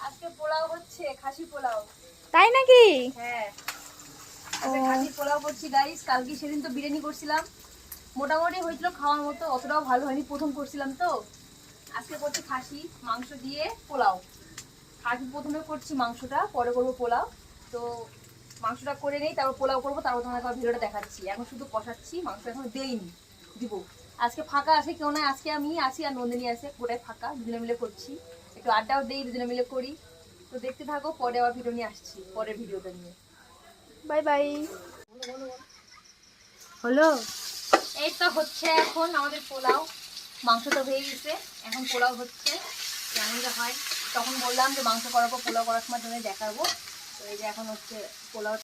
আজকে পোলাও হচ্ছে, খাসি পোলাও। তাই নাকি? হ্যাঁ, আজকে খাসি পোলাও করছি গাইস। কালকে সেদিন তো বিরিয়ানি করছিলাম, মোটামুটি হয়েছিল খাওয়ার মতো, অতটাও ভালো হয়নি, প্রথম করছিলাম তো। আজকে করছি খাসি মাংস দিয়ে পোলাও। আগে প্রথমে করছি মাংসটা, পরে করবো পোলাও। তো মাংসটা করে নেই, তারপর পোলাও করবো, তারপর তোমার ভিডিওটা দেখাচ্ছি। এখন শুধু কষাচ্ছি, মাংস এখন দেইনি, দিব। আজকে ফাঁকা আছে কেউ নাই, আজকে আমি আছি আর নন্দিনী আছে, গোটাই ফাঁকা, দুজনে মিলে করছি। একটু আড্ডাও দেই, দুজনে মিলে করি। তো দেখতে থাকো, পরে আবার ভিডিও নিয়ে আসছি, পরের ভিডিওটা নিয়ে। Bye bye. হলো, এই তো হচ্ছে এখন আমাদের পোলাও। মাংস তো হয়ে গেছে, এখন পোলাও হচ্ছে। কেমন যে হয়, তখন বললাম যে মাংস করার পর পোলাও করার সময় তুমি দেখাবো। তো এই যে এখন হচ্ছে পোলাও।